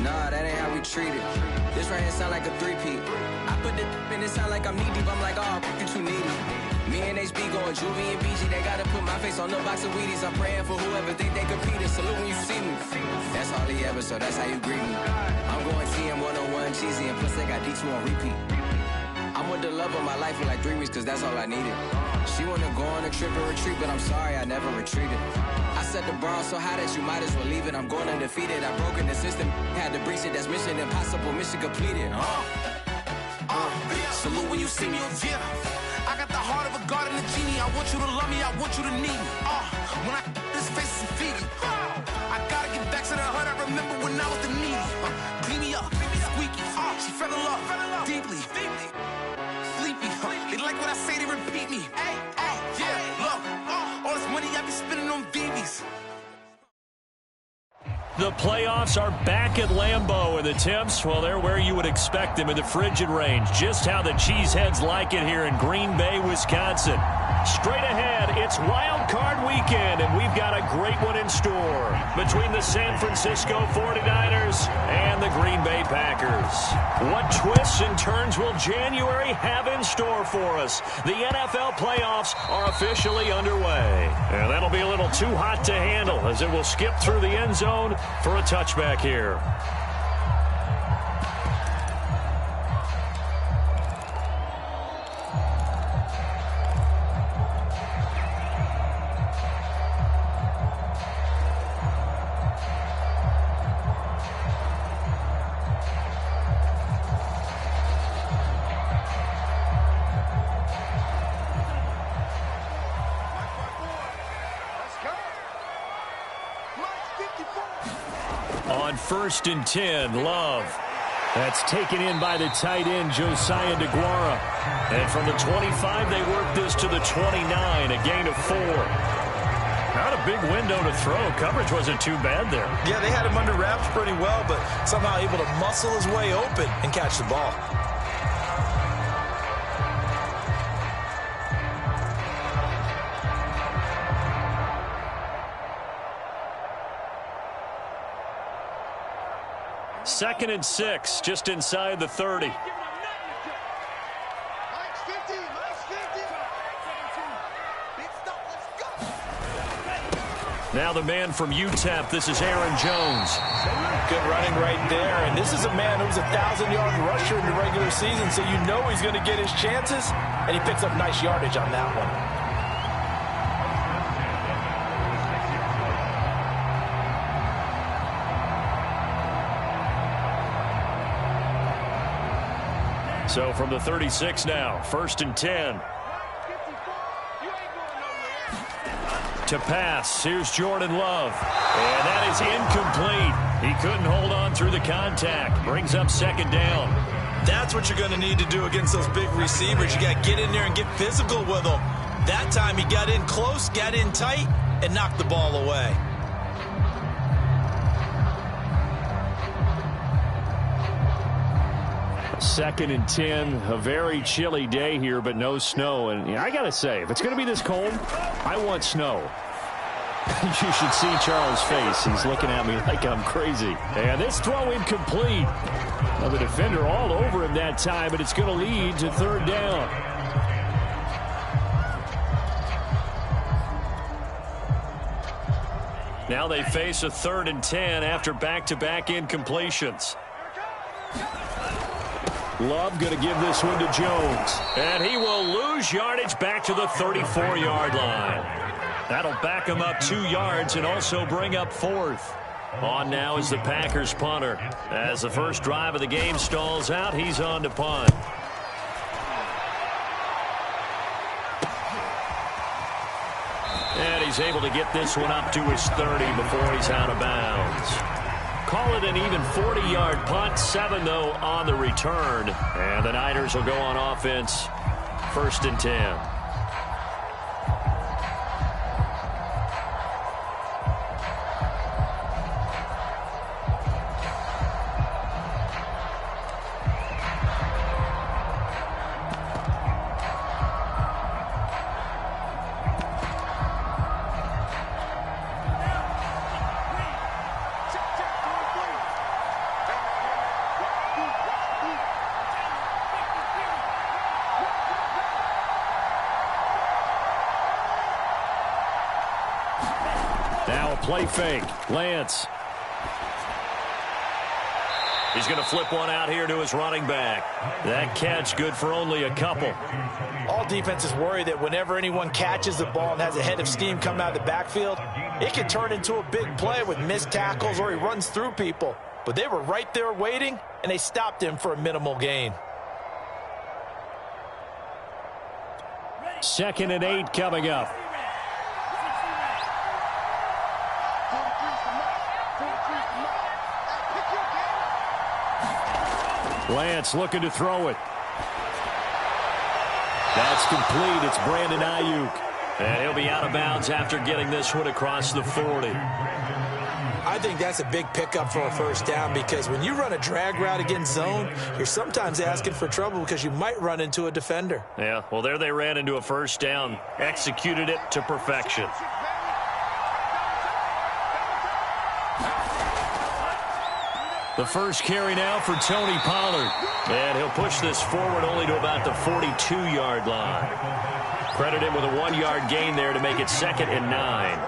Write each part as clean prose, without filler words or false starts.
Nah, that ain't how we treat it. This right here sound like a three-peat. I put the in it sound like I'm knee-deep. I'm like, oh, you too needy. Me and HB going Juvie and BG. They gotta put my face on the box of Wheaties. I'm praying for whoever think they competing. Salute when you see me. That's all he ever, so that's how you greet me. I'm going TM 101 cheesy, and plus they got D2 on repeat. I'm with the love of my life for like 3 weeks, cause that's all I needed. She wanna go on a trip and retreat, but I'm sorry, I never retreated. I set the bar so high that you might as well leave it. I'm going undefeated, I broken the system, had to breach it. That's mission impossible, mission completed. Salute when you see me, yeah. I got the heart of a god and a genie. I want you to love me, I want you to need me. When I this face is Fiji. I gotta get back to the hood. I remember when I was the needy. Clean me up, squeaky. She fell in love deeply. Sleepy. They like what I say, they repeat me. Yeah, look, all this money I be spending on BBs. The playoffs are back at Lambeau, and the temps, well, they're where you would expect them in the frigid range. Just how the Cheeseheads like it here in Green Bay, Wisconsin. Straight ahead, it's Wild Card Weekend, and we've got a great one in store between the San Francisco 49ers and the Green Bay Packers. What twists and turns will January have in store for us? The NFL playoffs are officially underway, and that'll be a little too hot to handle as it will skip through the end zone for a touchback here. On 1st and 10, Love. That's taken in by the tight end, Josiah DeGuara. And from the 25, they work this to the 29, a gain of 4. Not a big window to throw. Coverage wasn't too bad there. Yeah, they had him under wraps pretty well, but somehow able to muscle his way open and catch the ball. Second and 6, just inside the 30. Now the man from UTEP, this is Aaron Jones. Good running right there, and this is a man who was a 1,000-yard rusher in the regular season, so you know he's going to get his chances, and he picks up nice yardage on that one. So from the 36 now, 1st and 10. To pass, here's Jordan Love. And that is incomplete. He couldn't hold on through the contact. Brings up 2nd down. That's what you're going to need to do against those big receivers. You got to get in there and get physical with them. That time he got in close, got in tight, and knocked the ball away. Second and 10, a very chilly day here, but no snow. And I got to say, if it's going to be this cold, I want snow. You should see Charles' face. He's looking at me like I'm crazy. And this throw incomplete. Now the defender all over him that time, but it's going to lead to 3rd down. Now they face a 3rd and 10 after back-to-back incompletions. Love going to give this one to Jones. And he will lose yardage back to the 34-yard line. That'll back him up 2 yards and also bring up 4th. On now is the Packers punter. As the first drive of the game stalls out, he's on to punt. And he's able to get this one up to his 30 before he's out of bounds. Call it an even 40-yard punt. 7, though, on the return. And the Niners will go on offense. 1st and 10. play fake. Lance. He's going to flip one out here to his running back. That catch good for only a couple. All defenses worry that whenever anyone catches the ball and has a head of steam coming out of the backfield, it can turn into a big play with missed tackles or he runs through people. But they were right there waiting, and they stopped him for a minimal gain. 2nd and 8 coming up. Lance looking to throw it. That's complete. It's Brandon Ayuk. And he'll be out of bounds after getting this one across the 40. I think that's a big pickup for a first down because when you run a drag route against zone, you're sometimes asking for trouble because you might run into a defender. Yeah, well, there they ran into a first down. Executed it to perfection. The first carry now for Tony Pollard. And he'll push this forward only to about the 42-yard line. Credit him with a 1-yard gain there to make it 2nd and 9.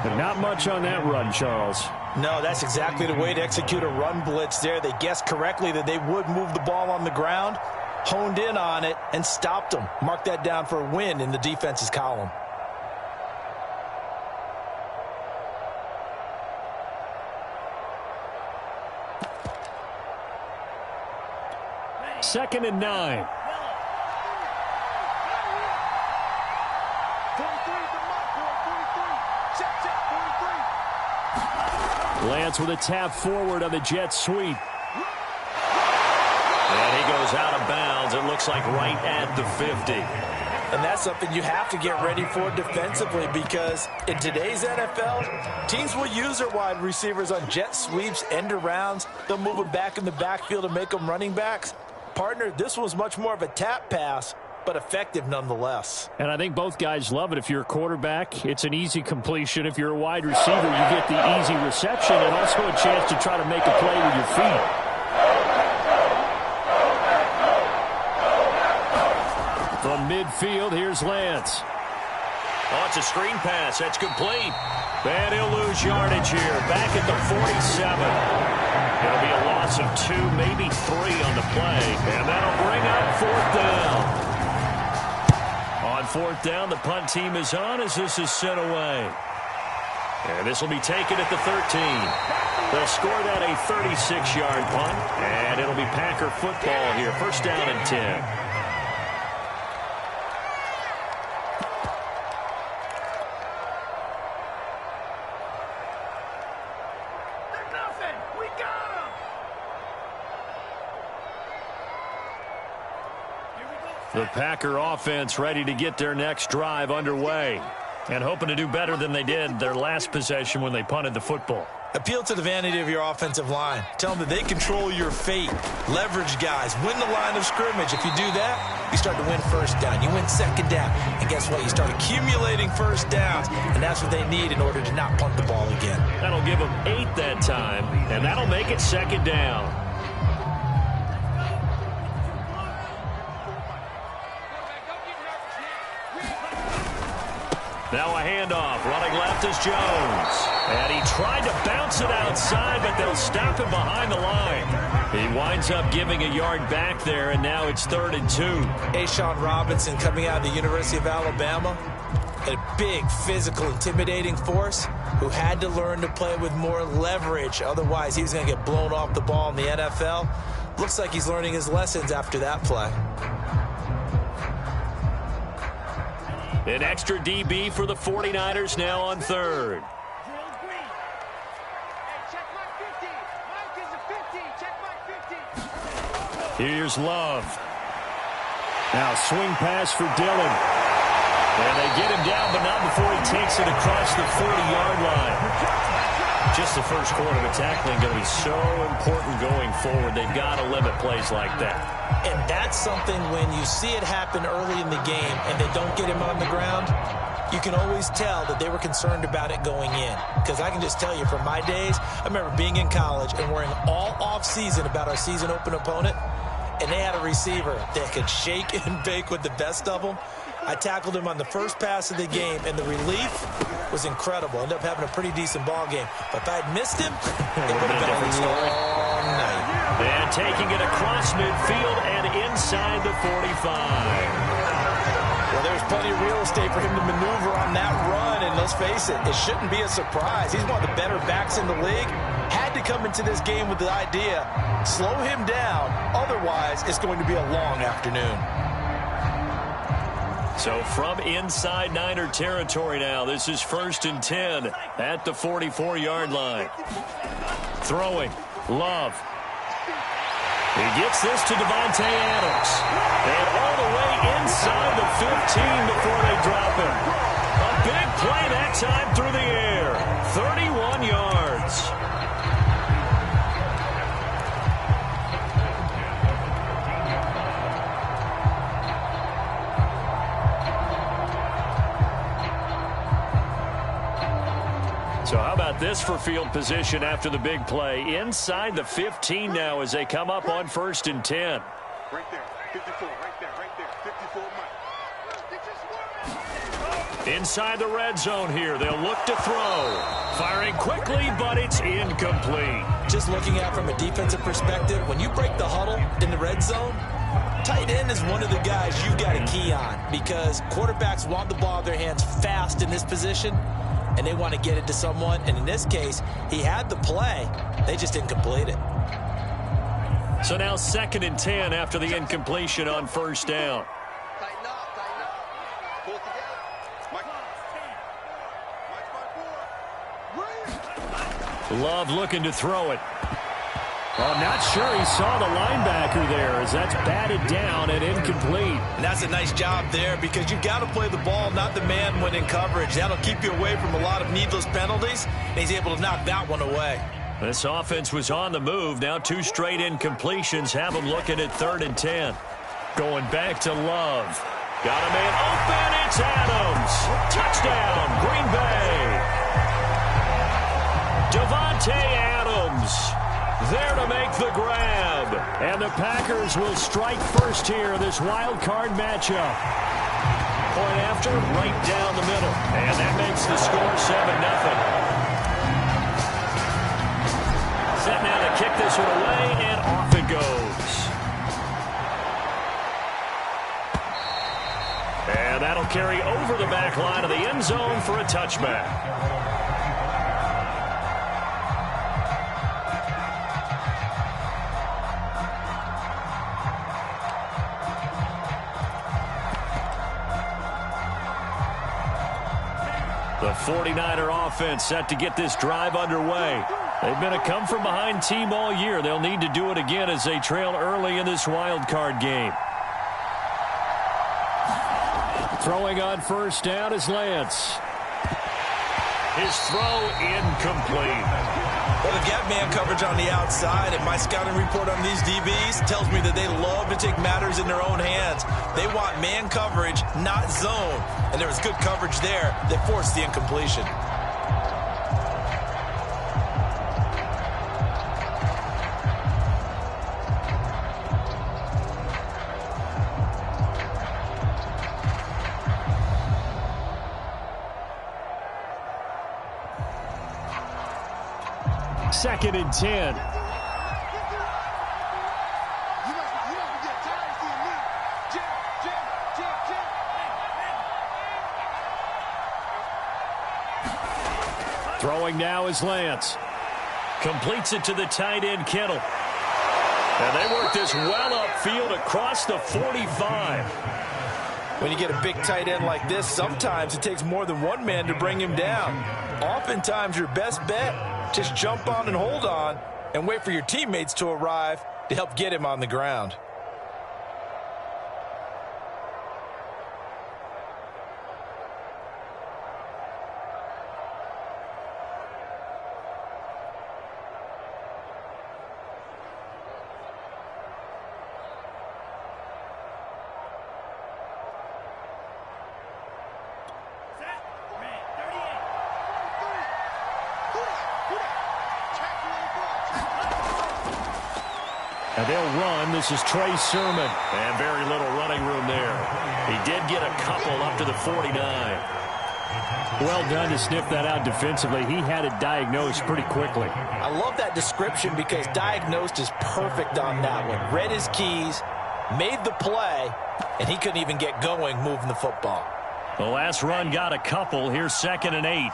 But not much on that run, Charles. No, that's exactly the way to execute a run blitz there. They guessed correctly that they would move the ball on the ground, honed in on it, and stopped them. Mark that down for a win in the defense's column. Second and 9. Lance with a tap forward on the jet sweep. And he goes out of bounds. It looks like right at the 50. And that's something you have to get ready for defensively because in today's NFL, teams will use their wide receivers on jet sweeps, end arounds. They'll move them back in the backfield and make them running backs. Partner, this was much more of a tap pass, but effective nonetheless. And I think both guys love it. If you're a quarterback, it's an easy completion. If you're a wide receiver, you get the easy reception and also a chance to try to make a play with your feet. From midfield, here's Lance. Oh, it's a screen pass. That's complete. And he'll lose yardage here. Back at the 47. It'll be a loss of 2, maybe 3 on the play. And that'll bring up 4th down. On 4th down, the punt team is on as this is sent away. And this will be taken at the 13. They'll score that a 36-yard punt. And it'll be Packer football here. 1st down and 10. The Packer offense ready to get their next drive underway and hoping to do better than they did their last possession when they punted the football. Appeal to the vanity of your offensive line. Tell them that they control your fate. Leverage guys. Win the line of scrimmage. If you do that, you start to win 1st down. You win 2nd down. And guess what? You start accumulating 1st downs. And that's what they need in order to not punt the ball again. That'll give them 8 that time. And that'll make it 2nd down. Now a handoff. Running left is Jones. And he tried to bounce it outside, but they'll stop him behind the line. He winds up giving a yard back there, and now it's 3rd and 2. A'Shawn Robinson coming out of the University of Alabama. A big, physical, intimidating force who had to learn to play with more leverage. Otherwise, he was going to get blown off the ball in the NFL. Looks like he's learning his lessons after that play. An extra DB for the 49ers now on 3rd. Here's Love. Now swing pass for Dillon. And they get him down, but not before he takes it across the 40-yard line. Just the first quarter of tackling going to be so important going forward. They've got to limit plays like that. And that's something when you see it happen early in the game and they don't get him on the ground, you can always tell that they were concerned about it going in. Because I can just tell you from my days, I remember being in college and worrying all off-season about our season open opponent, and they had a receiver that could shake and bake with the best of them. I tackled him on the first pass of the game, and the relief was incredible. Ended up having a pretty decent ball game. But if I had missed him, it would have been a long night. And taking it across midfield and inside the 45. Well, there's plenty of real estate for him to maneuver on that run, and let's face it, it shouldn't be a surprise. He's one of the better backs in the league. Had to come into this game with the idea, slow him down, otherwise it's going to be a long afternoon. So from inside Niner territory now, this is 1st and 10 at the 44-yard line. Throwing, Love. He gets this to Davante Adams. And all the way inside the 15 before they drop him. A big play that time through the air. 31 yards. So how about this for field position after the big play? Inside the 15 now as they come up on 1st and 10. Right there, 54, right there, 54 miles. Inside the red zone here. They'll look to throw. Firing quickly, but it's incomplete. Just looking at it from a defensive perspective, when you break the huddle in the red zone, tight end is one of the guys you've got to key on because quarterbacks want the ball in their hands fast in this position, and they want to get it to someone. And in this case, he had the play. They just didn't complete it. So now 2nd and 10 after the incompletion on 1st down. Tighten up, pull it together. Mike, Love looking to throw it. Well, not sure he saw the linebacker there as that's batted down and incomplete. And that's a nice job there because you've got to play the ball, not the man when in coverage. That'll keep you away from a lot of needless penalties, and he's able to knock that one away. This offense was on the move. Now 2 straight incompletions have them looking at 3rd and 10. Going back to Love. Got a man open. It's Adams. Touchdown, Green Bay. Davante Adams there to make the grab. And the Packers will strike first here in this wild card matchup. Point after, right down the middle. And that makes the score 7-0. Set now to kick this one away, and off it goes. And that'll carry over the back line of the end zone for a touchback. The 49er offense set to get this drive underway. They've been a come-from-behind team all year. They'll need to do it again as they trail early in this wild card game. Throwing on 1st down is Lance. His throw incomplete. Well, they've got man coverage on the outside, and my scouting report on these DBs tells me that they love to take matters in their own hands. They want man coverage, not zone. And there was good coverage there that forced the incompletion. Second and 10. Throwing now is Lance. Completes it to the tight end, Kittle. And they work this well upfield across the 45. When you get a big tight end like this, sometimes it takes more than one man to bring him down. Oftentimes, your best bet, just jump on and hold on and wait for your teammates to arrive to help get him on the ground. And they'll run. This is Trey Sermon. And very little running room there. He did get a couple up to the 49. Well done to sniff that out defensively. He had it diagnosed pretty quickly. I love that description because diagnosed is perfect on that one. Read his keys, made the play, and he couldn't even get going moving the football. The last run got a couple. Here's 2nd and 8.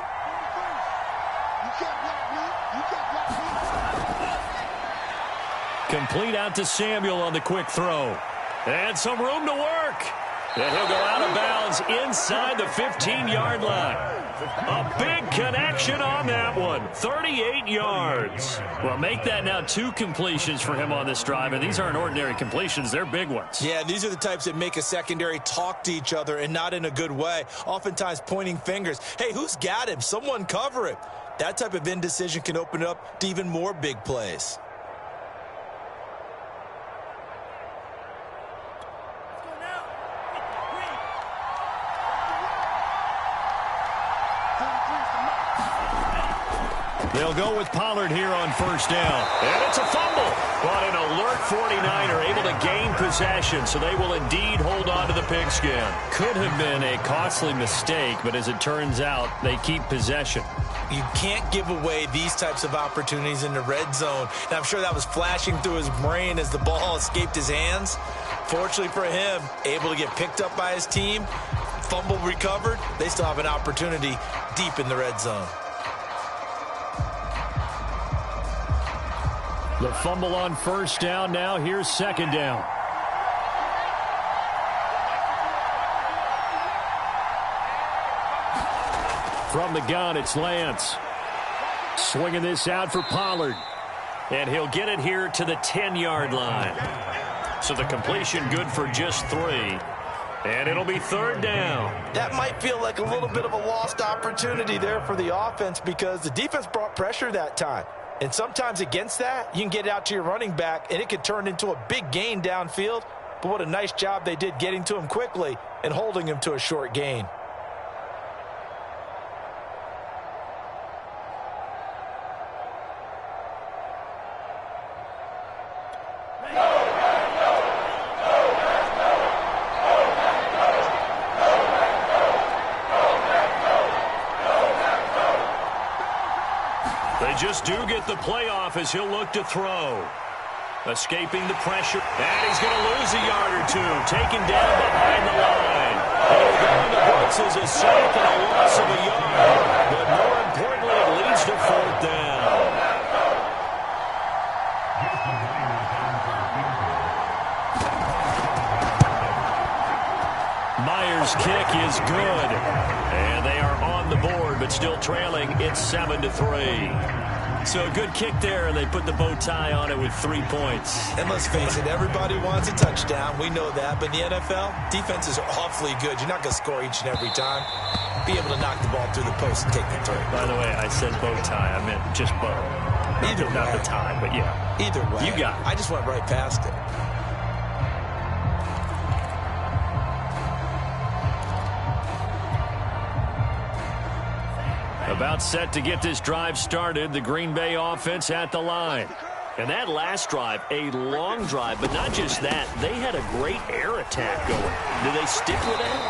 Complete out to Samuel on the quick throw. And some room to work. And he'll go out of bounds inside the 15-yard line. A big connection on that one. 38 yards. Well, make that now 2 completions for him on this drive. And these aren't ordinary completions. They're big ones. Yeah, these are the types that make a secondary talk to each other and not in a good way. Oftentimes pointing fingers. Hey, who's got him? Someone cover him. That type of indecision can open it up to even more big plays. They'll go with Pollard here on 1st down. And it's a fumble. But an alert 49er able to gain possession, so they will indeed hold on to the pigskin. Could have been a costly mistake, but as it turns out, they keep possession. You can't give away these types of opportunities in the red zone. And I'm sure that was flashing through his brain as the ball escaped his hands. Fortunately for him, able to get picked up by his team, fumble recovered. They still have an opportunity deep in the red zone. The fumble on 1st down. Now here's 2nd down. From the gun, it's Lance. Swinging this out for Pollard. And he'll get it here to the 10-yard line. So the completion good for just 3. And it'll be 3rd down. That might feel like a little bit of a lost opportunity there for the offense because the defense brought pressure that time. And sometimes against that, you can get out to your running back, and it could turn into a big gain downfield. But what a nice job they did getting to him quickly and holding him to a short gain. Just do get the playoff as he'll look to throw. Escaping the pressure. And he's going to lose a yard or 2. Taken down behind the line. He'll go in the books as a sack and a loss of a yard. But more importantly, it leads to 4th down. Myers' kick is good. And they are on the board, but still trailing. It's 7-3. So a good kick there, and they put the bow tie on it with 3 points. And let's face it, everybody wants a touchdown. We know that. But in the NFL, defenses are awfully good. You're not going to score each and every time. Be able to knock the ball through the post and take the throw. By the way, I said bow tie. I meant just bow. Either way. Not the tie, but yeah. Either way. You got it. I just went right past it. About set to get this drive started, the Green Bay offense at the line. And that last drive, a long drive, but not just that. They had a great air attack going. Do they stick with that?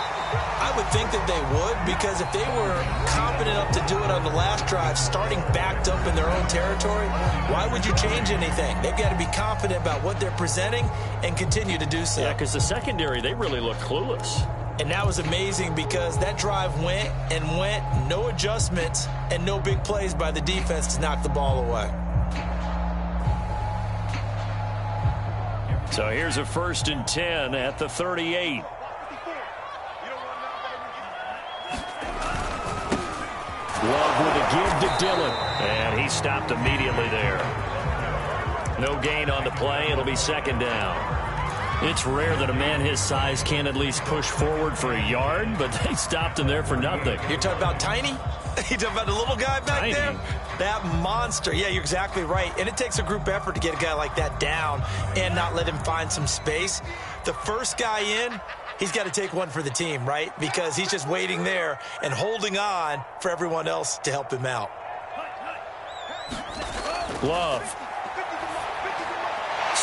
I would think that they would, because if they were confident enough to do it on the last drive, starting backed up in their own territory, why would you change anything? They've got to be confident about what they're presenting and continue to do so. Yeah, because the secondary, they really look clueless. And that was amazing because that drive went and went, no adjustments, and no big plays by the defense to knock the ball away. So here's a 1st and 10 at the 38. Love with a give to Dillon. And he stopped immediately there. No gain on the play. It'll be 2nd down. It's rare that a man his size can't at least push forward for a yard, but they stopped him there for nothing. You're talking about Tiny? You're talking about the little guy back Tiny. there? That monster. Yeah, you're exactly right. And it takes a group effort to get a guy like that down and not let him find some space. The first guy in, he's got to take one for the team, right? Because he's just waiting there and holding on for everyone else to help him out. Love.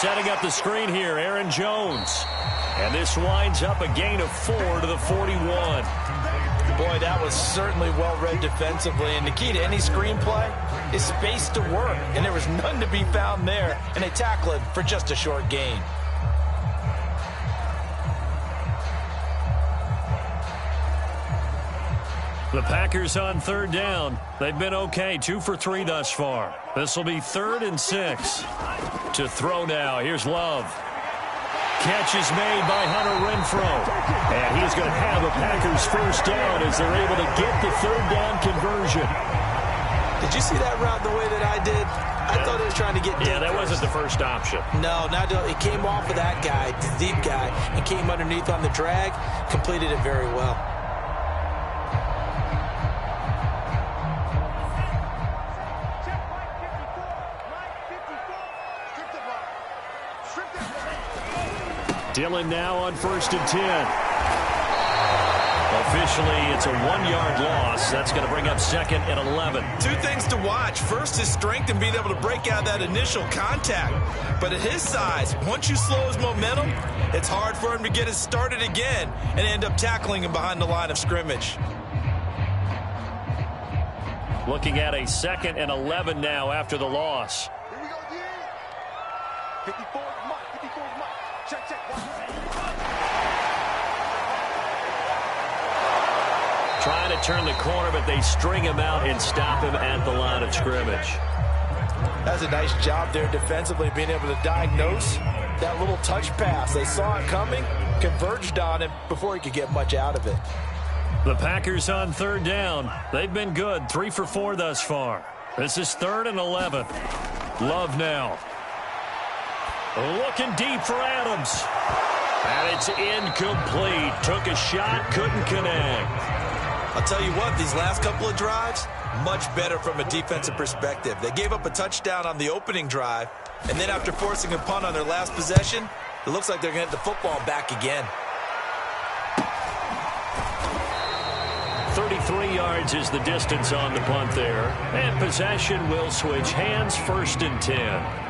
Setting up the screen here, Aaron Jones. And this winds up a gain of 4 to the 41. Boy, that was certainly well-read defensively. And the key to any screenplay is space to work. And there was none to be found there. And they tackle it for just a short gain. The Packers on third down. They've been okay, 2 for 3 thus far. This will be 3rd and 6. To throw now, here's Love. Catch is made by Hunter Renfrow. And he's going to have a Packers first down as they're able to get the 3rd down conversion. Did you see that route the way that I did? I thought it was trying to get deep. Yeah, that wasn't the first option. No, it came off of that guy, the deep guy, and came underneath on the drag, completed it very well. Dillon now on 1st and 10. Officially, it's a 1-yard loss. That's going to bring up 2nd and 11. Two things to watch. First is strength and being able to break out that initial contact. But at his size, once you slow his momentum, it's hard for him to get it started again and end up tackling him behind the line of scrimmage. Looking at a 2nd and 11 now after the loss. Here we go, yeah. 54 is Mike. 54 is Mike. Check, check. Trying to turn the corner, but they string him out and stop him at the line of scrimmage. That's a nice job there defensively, being able to diagnose that little touch pass. They saw it coming, converged on him before he could get much out of it. The Packers on 3rd down. They've been good, 3 for 4 thus far. This is 3rd and 11. Love now. Looking deep for Adams. And it's incomplete. Took a shot, couldn't connect. I'll tell you what, these last couple of drives, much better from a defensive perspective. They gave up a touchdown on the opening drive, and then after forcing a punt on their last possession, it looks like they're going to get the football back again. 33 yards is the distance on the punt there. And possession will switch hands, 1st and 10.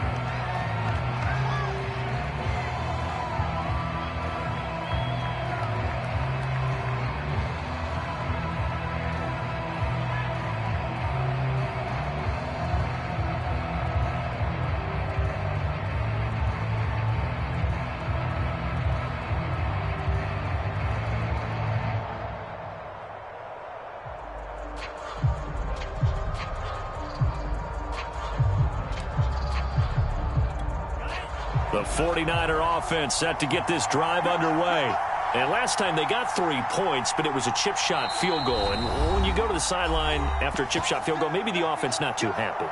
The 49er offense set to get this drive underway. And last time they got 3 points, but it was a chip shot field goal. And when you go to the sideline after a chip shot field goal, maybe the offense not too happy.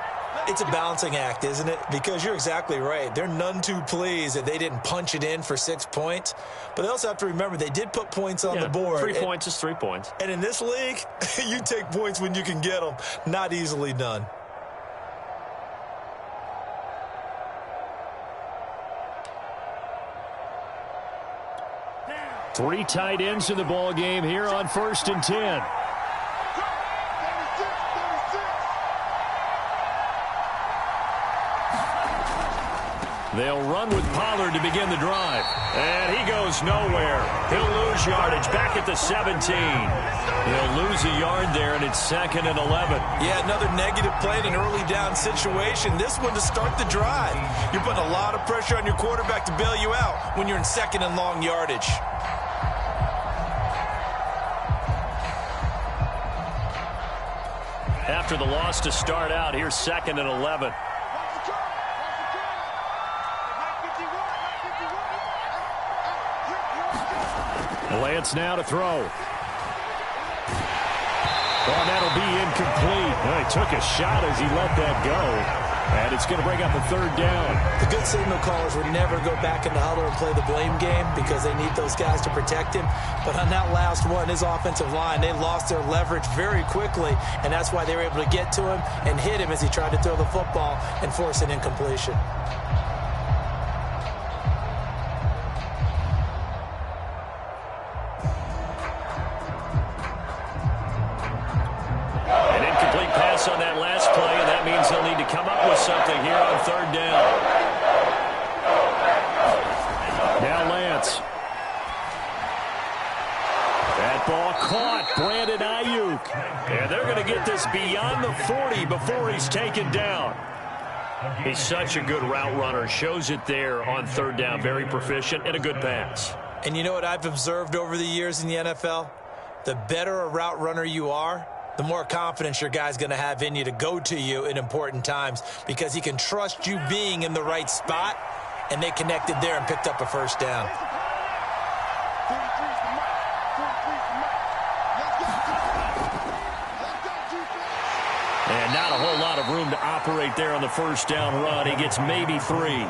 It's a balancing act, isn't it? Because you're exactly right. They're none too pleased that they didn't punch it in for 6 points. But they also have to remember they did put points on the board. 3 points is 3 points. And in this league, you take points when you can get them. Not easily done. Three tight ends in the ball game here on 1st and 10. They'll run with Pollard to begin the drive. And he goes nowhere. He'll lose yardage back at the 17. They'll lose a yard there, and it's 2nd and 11. Yeah, another negative play in an early down situation. This one to start the drive. You're putting a lot of pressure on your quarterback to bail you out when you're in 2nd and long yardage. After the loss to start out, here's 2nd and 11. Lance now to throw. Oh, that'll be incomplete. Well, he took a shot as he let that go. And it's going to bring up a 3rd down. The good signal callers would never go back in the huddle and play the blame game because they need those guys to protect him. But on that last one, his offensive line, they lost their leverage very quickly, and that's why they were able to get to him and hit him as he tried to throw the football and force an incompletion. On that last play, and that means they'll need to come up with something here on 3rd down. And they're going to get this beyond the 40 before he's taken down. He's such a good route runner. Shows it there on third down. Very proficient and a good pass. And you know what I've observed over the years in the NFL? The better a route runner you are, the more confidence your guy's going to have in you to go to you in important times because he can trust you being in the right spot, and they connected there and picked up a first down. And not a whole lot of room to operate there on the first down run. He gets maybe 3.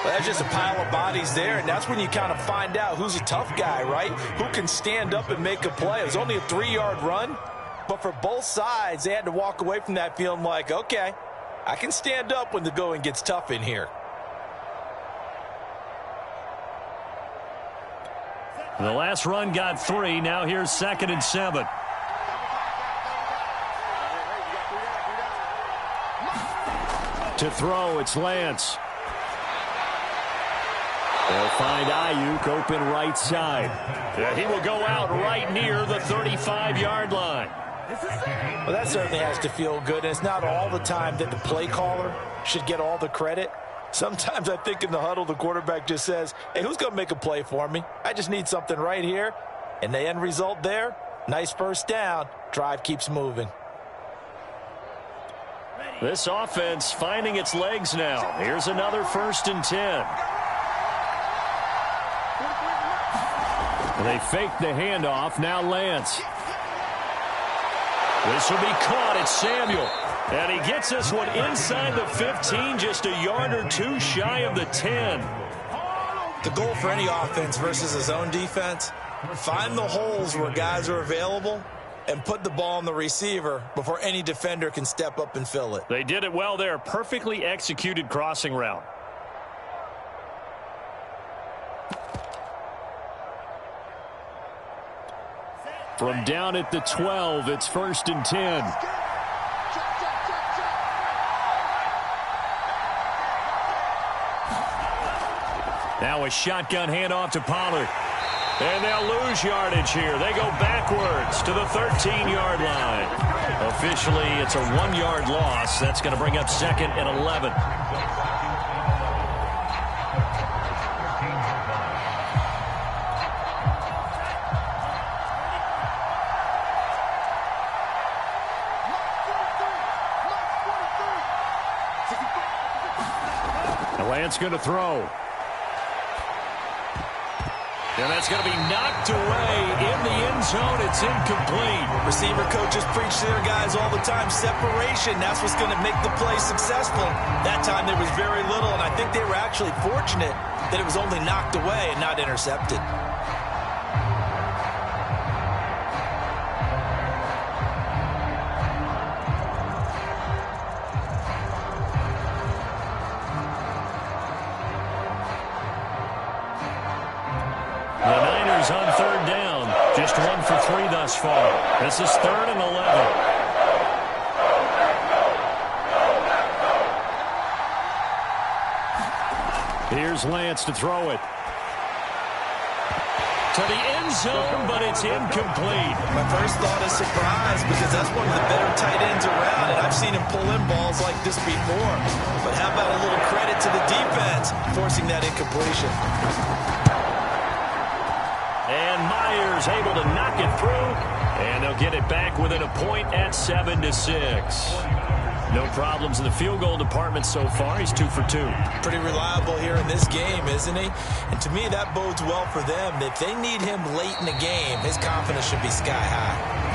Well, that's just a pile of bodies there, and that's when you kind of find out who's a tough guy, right? Who can stand up and make a play. It was only a 3-yard run, but for both sides, they had to walk away from that feeling like, okay, I can stand up when the going gets tough in here. The last run got 3. Now here's 2nd and 7. To throw, it's Lance. They'll find Ayuk open right side. He will go out right near the 35-yard line. Well, that certainly has to feel good, and it's not all the time that the play caller should get all the credit. Sometimes I think in the huddle, the quarterback just says, hey, who's going to make a play for me? I just need something right here. And the end result there, nice first down. Drive keeps moving. This offense finding its legs now. Here's another 1st and 10. They fake the handoff. Now Lance. This will be caught. It's Samuel. And he gets this one inside the 15, just a yard or 2 shy of the 10. The goal for any offense versus his own defense, find the holes where guys are available and put the ball on the receiver before any defender can step up and fill it. They did it well there. Perfectly executed crossing route. From down at the 12, it's 1st and 10. Now a shotgun handoff to Pollard. And they'll lose yardage here. They go backwards to the 13-yard line. Officially, it's a 1-yard loss. That's going to bring up 2nd and 11. Lance going to throw. And that's going to be knocked away in the end zone. It's incomplete. Receiver coaches preach to their guys all the time. Separation, that's what's going to make the play successful. That time there was very little, and I think they were actually fortunate that it was only knocked away and not intercepted. On 3rd down, just 1 for 3 thus far. This is 3rd and 11. Here's Lance to throw it. To the end zone, but it's incomplete. My first thought is surprise because that's one of the better tight ends around, and I've seen him pull in balls like this before. But how about a little credit to the defense forcing that incompletion? And Myers able to knock it through, and they'll get it back within a point at 7-6. No problems in the field goal department so far. He's 2 for 2. Pretty reliable here in this game, isn't he? And to me, that bodes well for them. If they need him late in the game, his confidence should be sky high.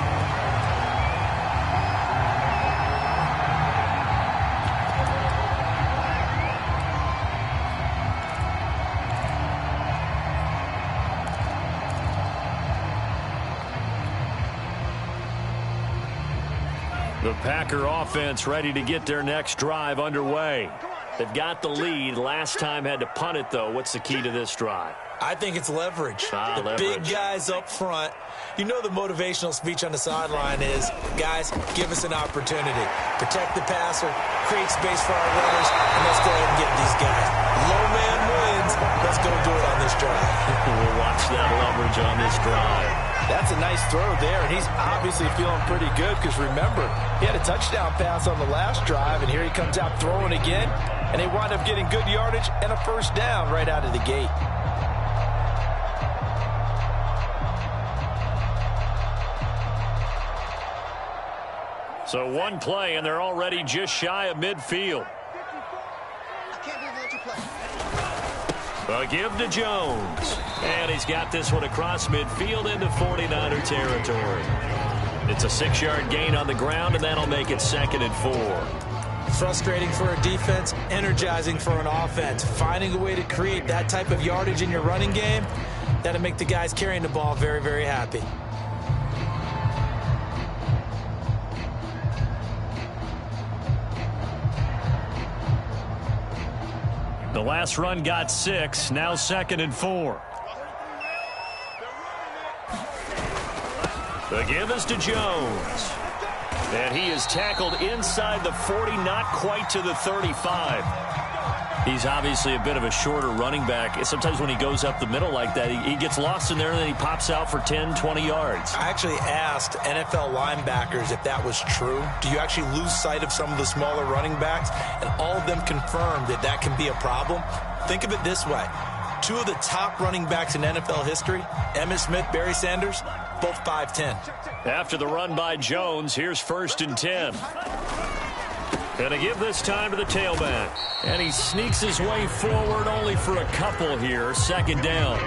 The Packer offense ready to get their next drive underway. They've got the lead. Last time had to punt it, though. What's the key to this drive? I think it's leverage. Leverage. Big guys up front. You know the motivational speech on the sideline is, guys, give us an opportunity. Protect the passer, create space for our runners, and let's go ahead and get these guys. Low man wins. Let's go do it on this drive. We'll watch that leverage on this drive. That's a nice throw there, and he's obviously feeling pretty good because, remember, he had a touchdown pass on the last drive, and here he comes out throwing again, and they wind up getting good yardage and a first down right out of the gate. So one play, and they're already just shy of midfield. A give to Jones. And he's got this one across midfield into 49er territory. It's a 6-yard gain on the ground, and that'll make it 2nd and 4. Frustrating for a defense, energizing for an offense. Finding a way to create that type of yardage in your running game, that'll make the guys carrying the ball very, very happy. The last run got 6, now 2nd and 4. The give is to Jones. And he is tackled inside the 40, not quite to the 35. He's obviously a bit of a shorter running back. Sometimes when he goes up the middle like that, he gets lost in there, and then he pops out for 10, 20 yards. I actually asked NFL linebackers if that was true. Do you actually lose sight of some of the smaller running backs? And all of them confirmed that that can be a problem. Think of it this way. 2 of the top running backs in NFL history, Emmitt Smith, Barry Sanders, both 5'10". After the run by Jones, here's 1st and 10. Gonna give this time to the tailback. And he sneaks his way forward only for a couple here. 2nd down.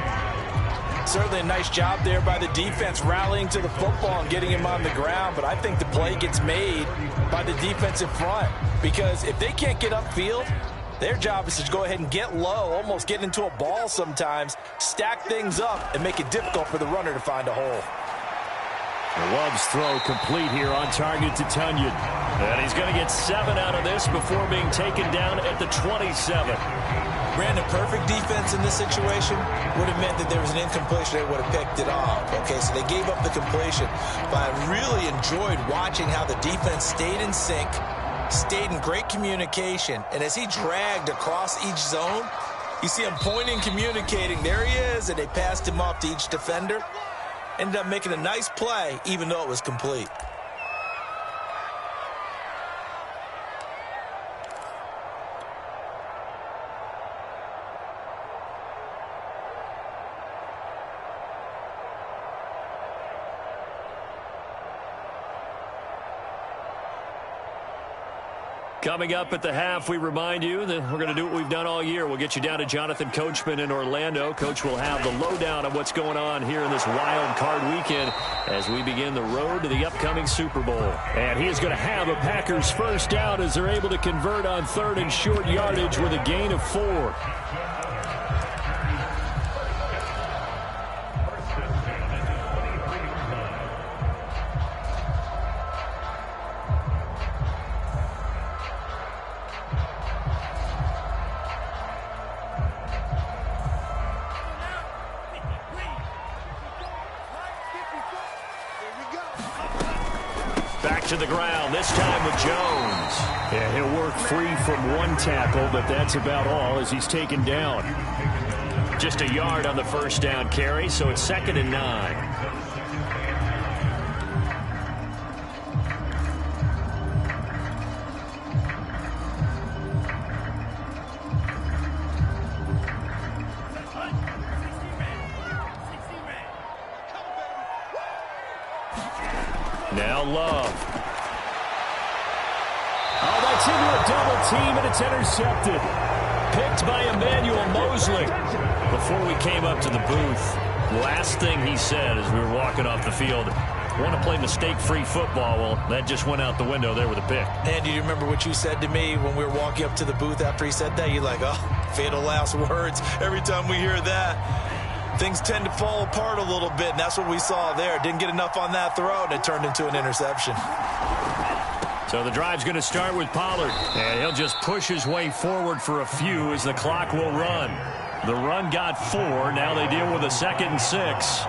Certainly a nice job there by the defense rallying to the football and getting him on the ground. But I think the play gets made by the defensive front. Because if they can't get upfield, their job is to go ahead and get low, almost get into a ball sometimes, stack things up, and make it difficult for the runner to find a hole. Love's throw complete here on target to Tunyon. And he's going to get 7 out of this before being taken down at the 27. Brandon, perfect defense in this situation would have meant that there was an incompletion. They would have picked it off. Okay, so they gave up the completion. But I really enjoyed watching how the defense stayed in sync, stayed in great communication. And as he dragged across each zone, you see him pointing, communicating. There he is, and they passed him off to each defender. Ended up making a nice play, even though it was complete. Coming up at the half, we remind you that we're going to do what we've done all year. We'll get you down to Jonathan Coachman in Orlando. Coach will have the lowdown of what's going on here in this wild card weekend as we begin the road to the upcoming Super Bowl. And he is going to have a Packers first down as they're able to convert on 3rd and short yardage with a gain of 4. To the ground, this time with Jones. Yeah, he'll work free from one tackle, but that's about all as he's taken down. Just a yard on the first down carry, so it's 2nd and 9. Now Love. Oh, that's into a double team, and it's intercepted. Picked by Emmanuel Mosley. Before we came up to the booth, last thing he said as we were walking off the field, want to play mistake-free football. Well, that just went out the window there with a pick. And do you remember what you said to me when we were walking up to the booth after he said that? You're like, oh, fatal last words. Every time we hear that, things tend to fall apart a little bit, and that's what we saw there. Didn't get enough on that throw, and it turned into an interception. So the drive's going to start with Pollard, and he'll just push his way forward for a few as the clock will run. The run got 4. Now they deal with a 2nd and 6.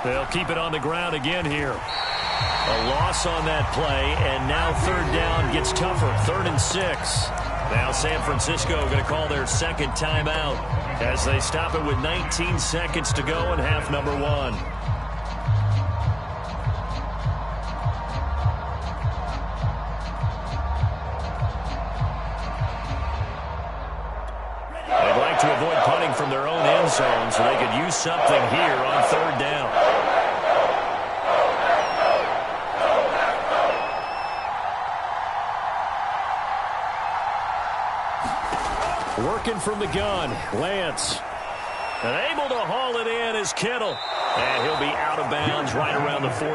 They'll keep it on the ground again here. A loss on that play, and now 3rd down gets tougher. 3rd and 6. Now San Francisco going to call their 2nd timeout as they stop it with 19 seconds to go in half number 1. to avoid punting from their own end zone, so they could use something here on third down. Working from the gun, Lance. And able to haul it in is Kittle. And he'll be out of bounds right around the 14.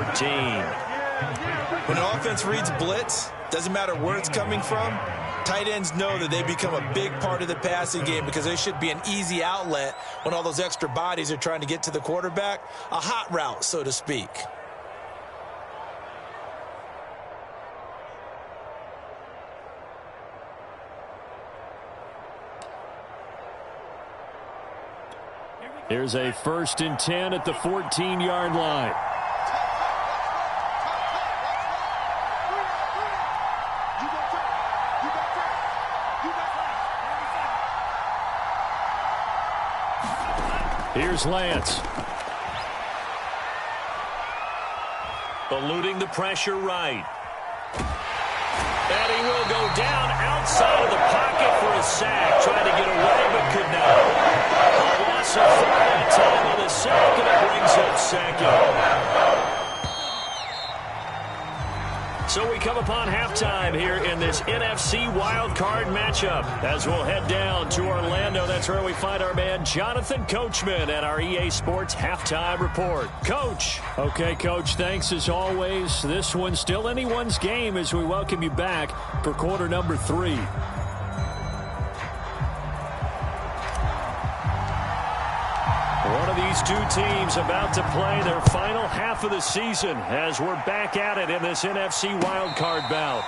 When an offense reads blitz, doesn't matter where it's coming from, tight ends know that they become a big part of the passing game because they should be an easy outlet when all those extra bodies are trying to get to the quarterback. A hot route, so to speak. Here's a 1st and 10 at the 14-yard line. Here's Lance. Eluding the pressure right. And he will go down outside of the pocket for a sack. Trying to get away, but could not. A loss of 4 that time on the sack, and it brings up second. So we come upon halftime here in this NFC wildcard matchup. As we'll head down to Orlando, that's where we find our man Jonathan Coachman at our EA Sports Halftime Report. Coach. Okay, Coach, thanks as always. This one's still anyone's game as we welcome you back for quarter number 3. One of these two teams about to play their final half of the season as we're back at it in this NFC wildcard bout.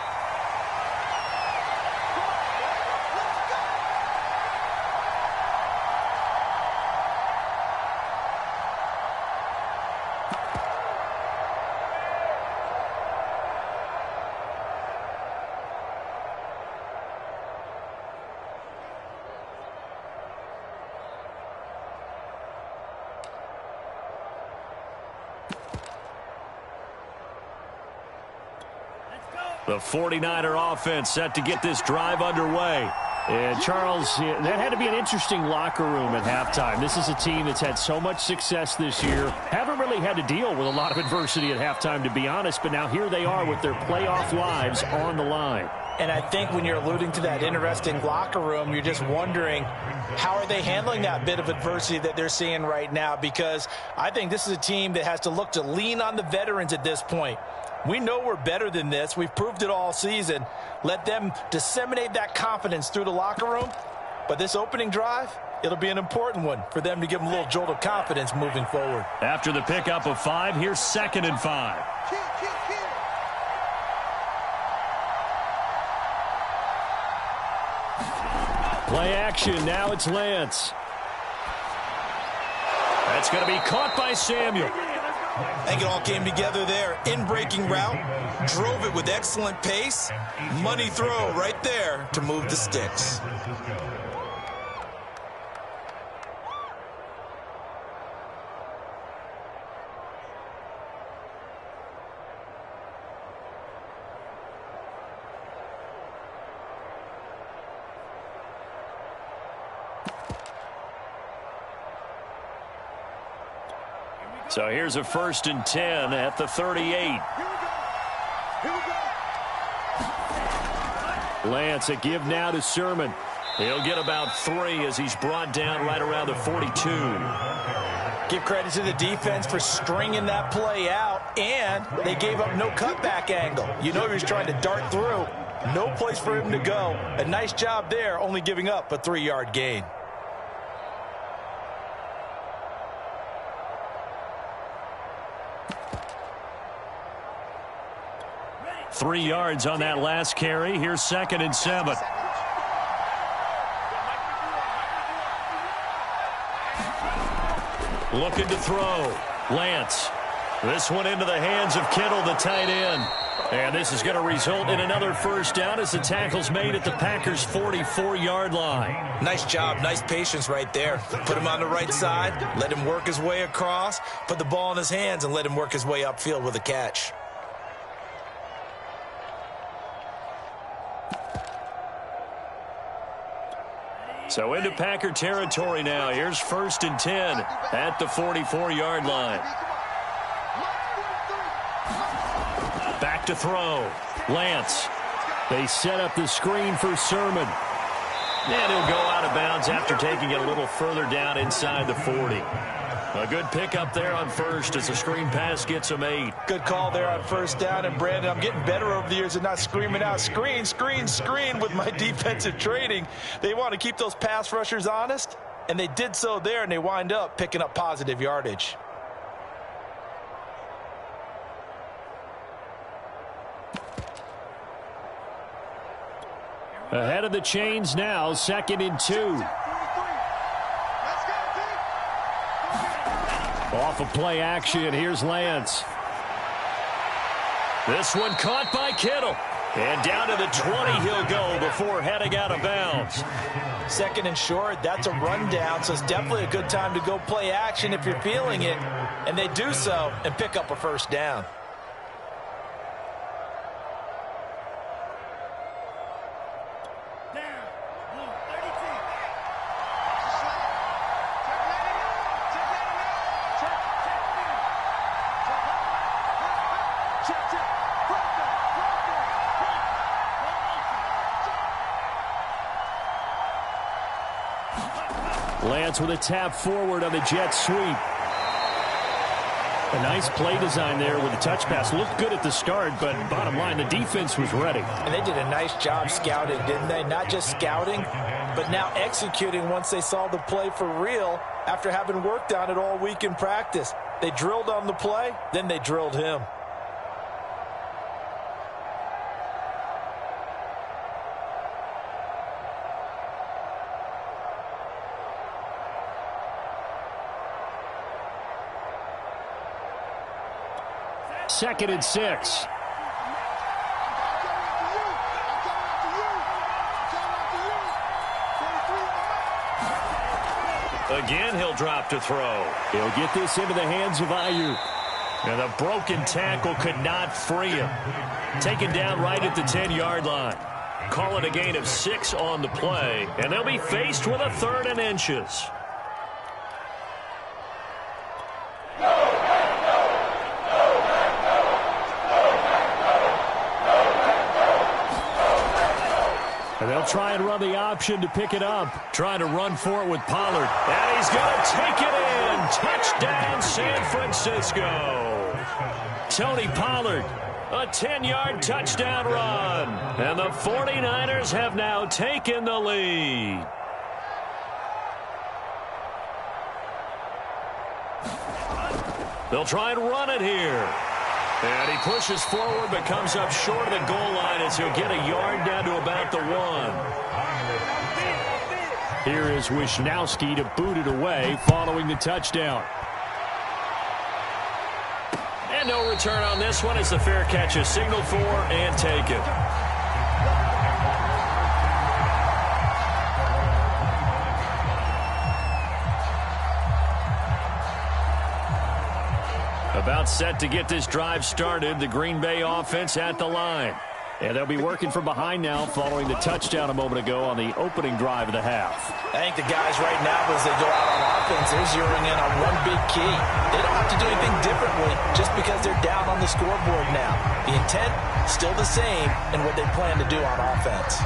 The 49er offense set to get this drive underway. And Charles, that had to be an interesting locker room at halftime. This is a team that's had so much success this year. Haven't really had to deal with a lot of adversity at halftime, to be honest. But now here they are with their playoff lives on the line. And I think when you're alluding to that interesting locker room, you're just wondering how are they handling that bit of adversity that they're seeing right now, because I think this is a team that has to look to lean on the veterans at this point. We know we're better than this. We've proved it all season. Let them disseminate that confidence through the locker room. But this opening drive, it'll be an important one for them to give them a little jolt of confidence moving forward. After the pickup of 5, here's 2nd and 5. Play action. Now it's Lance. That's going to be caught by Samuel. I think it all came together there. In-breaking route, drove it with excellent pace. Money throw right there to move the sticks. So here's a 1st and 10 at the 38. Lance, a give now to Sermon. He'll get about 3 as he's brought down right around the 42. Give credit to the defense for stringing that play out, and they gave up no cutback angle. You know he was trying to dart through. No place for him to go. A nice job there, only giving up a 3-yard gain. Three yards on that last carry. Here's 2nd and 7. Looking to throw. Lance. This one into the hands of Kittle, the tight end. And this is going to result in another 1st down as the tackle's made at the Packers' 44-yard line. Nice job. Nice patience right there. Put him on the right side. Let him work his way across. Put the ball in his hands and let him work his way upfield with a catch. So into Packer territory now. Here's 1st and 10 at the 44-yard line. Back to throw. Lance. They set up the screen for Sermon. And he'll go out of bounds after taking it a little further down inside the 40. A good pickup there on first as the screen pass gets him 8. Good call there on 1st down. And, Brandon, I'm getting better over the years and not screaming out, screen, screen, screen with my defensive training. They want to keep those pass rushers honest, and they did so there, and they wind up picking up positive yardage. Ahead of the chains now, 2nd and 2. Off of play action, here's Lance. This one caught by Kittle. And down to the 20 he'll go before heading out of bounds. 2nd and short, that's a rundown, so it's definitely a good time to go play action if you're feeling it. And they do so and pick up a 1st down. Lance with a tap forward on the jet sweep. A nice play design there with the touch pass. Looked good at the start, but bottom line, the defense was ready. And they did a nice job scouting, didn't they? Not just scouting, but now executing once they saw the play for real after having worked on it all week in practice. They drilled on the play, then they drilled him. Second and 6. Again, he'll drop to throw. He'll get this into the hands of Ayuk. And the broken tackle could not free him. Taken down right at the 10-yard line. Call it a gain of 6 on the play. And they'll be faced with a 3rd and inches. And they'll try and run the option to pick it up. Trying to run for it with Pollard. And he's going to take it in. Touchdown, San Francisco. Tony Pollard, a 10-yard touchdown run. And the 49ers have now taken the lead. They'll try and run it here. And he pushes forward but comes up short of the goal line as he'll get a yard down to about the 1. Here is Wisnowski to boot it away following the touchdown. And no return on this one as the fair catch is signaled for and taken. About set to get this drive started. The Green Bay offense at the line. And they'll be working from behind now following the touchdown a moment ago on the opening drive of the half. I think the guys right now, as they go out on offense, they're zeroing in on one big key. They don't have to do anything differently just because they're down on the scoreboard now. The intent, still the same in what they plan to do on offense.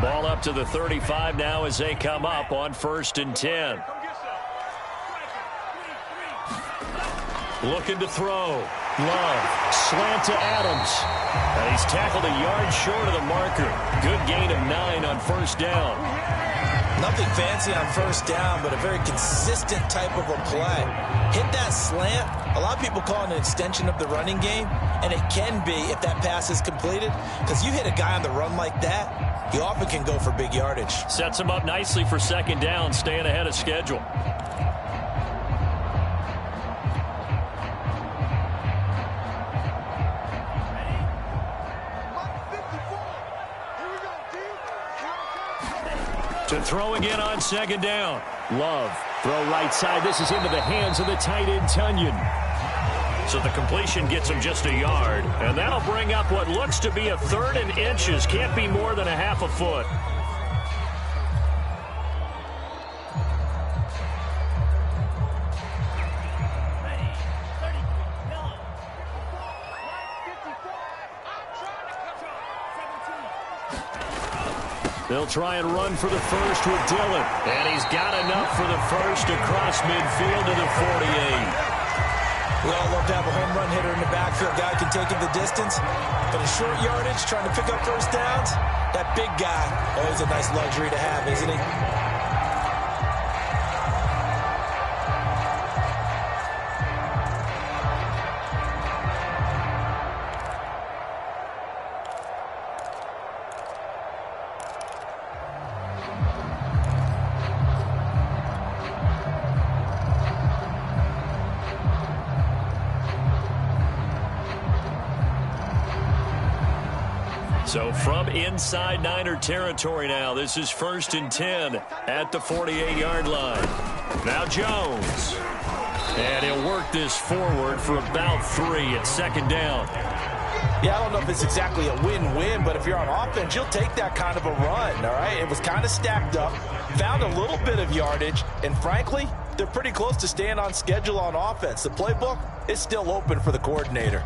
Ball up to the 35 now as they come up on 1st and 10. Looking to throw. Love. Slant to Adams. And he's tackled a yard short of the marker. Good gain of 9 on 1st down. Nothing fancy on 1st down, but a very consistent type of a play. Hit that slant. A lot of people call it an extension of the running game, and it can be if that pass is completed, because you hit a guy on the run like that, he often can go for big yardage. Sets him up nicely for 2nd down, staying ahead of schedule. To throw again on second down. Love. Throw right side. This is into the hands of the tight end, Tunyon. So the completion gets him just a yard. And that'll bring up what looks to be a 3rd and inches. Can't be more than a half a foot. They'll try and run for the first with Dillon. And he's got enough for the first across midfield to the 48. We all love to have a home run hitter in the backfield. Guy can take it the distance. But in short yardage, trying to pick up first downs, that big guy, always a nice luxury to have, isn't he? So from inside Niner territory now, this is 1st and 10 at the 48-yard line. Now Jones. And he'll work this forward for about 3 at 2nd down. Yeah, I don't know if it's exactly a win-win, but if you're on offense, you'll take that kind of a run, all right? It was kind of stacked up, found a little bit of yardage, and frankly, they're pretty close to staying on schedule on offense. The playbook is still open for the coordinator.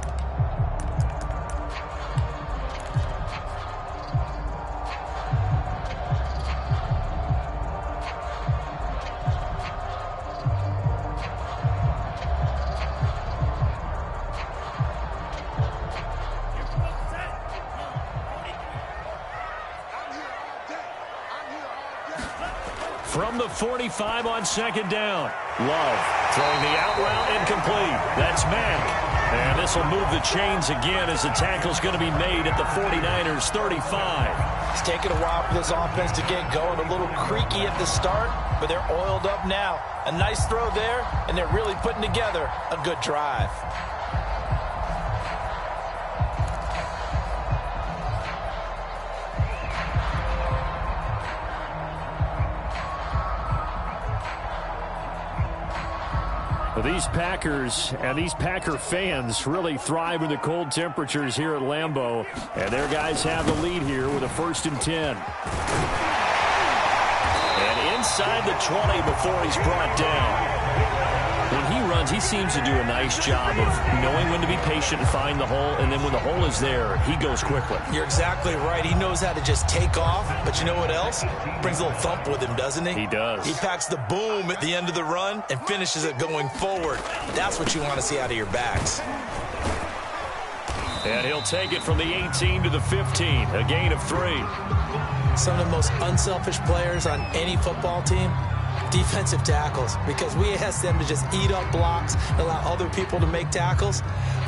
From the 45 on 2nd down. Love throwing the out route incomplete. That's Mack. And this will move the chains again as the tackle's going to be made at the 49ers 35. It's taken a while for this offense to get going. A little creaky at the start, but they're oiled up now. A nice throw there, and they're really putting together a good drive. Well, these Packers and these Packer fans really thrive in the cold temperatures here at Lambeau. And their guys have the lead here with a 1st and 10. And inside the 20 before he's brought down. When he runs, he seems to do a nice job of knowing when to be patient and find the hole. And then when the hole is there, he goes quickly. You're exactly right. He knows how to just take off. But you know what else? Brings a little thump with him, doesn't he? He does. He packs the boom at the end of the run and finishes it going forward. That's what you want to see out of your backs. And he'll take it from the 18 to the 15, a gain of 3. Some of the most unselfish players on any football team, defensive tackles, because we ask them to just eat up blocks and allow other people to make tackles.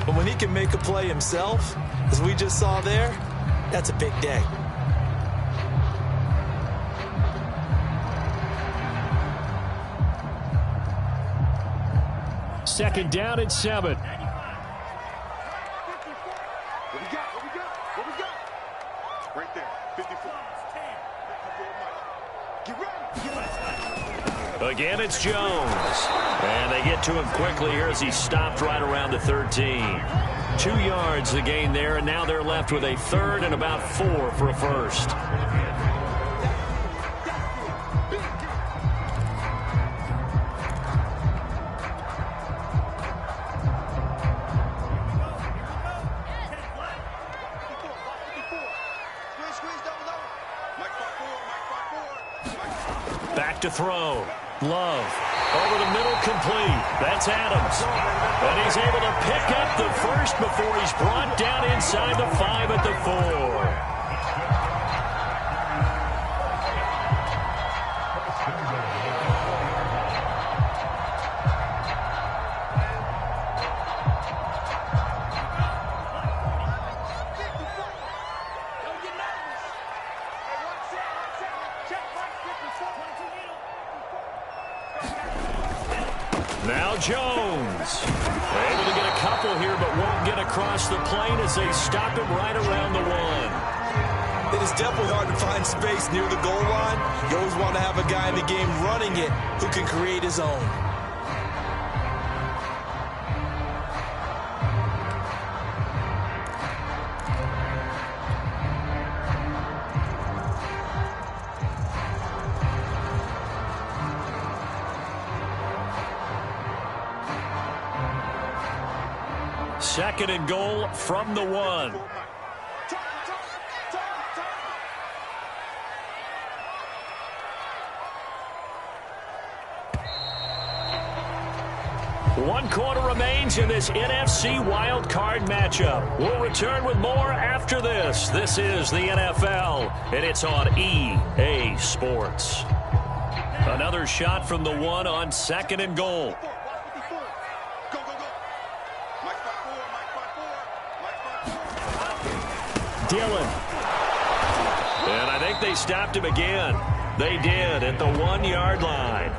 But when he can make a play himself, as we just saw there, that's a big day. Second down at 7. What we got? What we got? What we got? Right there. 54. Get ready. Again, it's Jones. And they get to him quickly here as he stopped right around the 13. 2 yards the gain there, and now they're left with a 3rd and about 4 for a first. Back to throw. Love. Over the middle, complete. That's Adams. And he's able to pick up the first before he's brought down inside the 5 at the 4. Now Jones. Able to get a couple here, but won't get across the plane as they stop him right around the 1. It is definitely hard to find space near the goal line. You always want to have a guy in the game running it who can create his own. Second and goal from the 1. One quarter remains in this NFC Wild Card matchup. We'll return with more after this. This is the NFL, and it's on EA Sports. Another shot from the 1 on second and goal. Dillon. And I think they stopped him again. They did at the 1-yard line.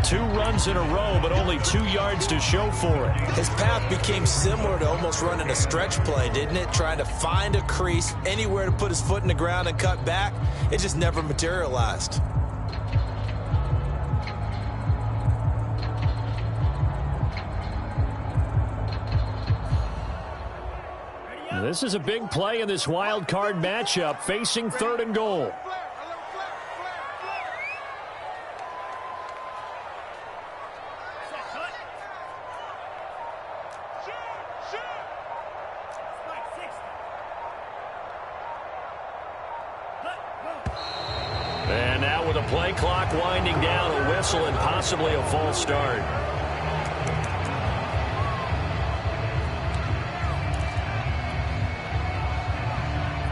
2 runs in a row, but only 2 yards to show for it. His path became similar to almost running a stretch play, didn't it? Trying to find a crease, anywhere to put his foot in the ground and cut back. It just never materialized. This is a big play in this wild card matchup, facing third and goal. And now with a play clock winding down, a whistle and possibly a false start.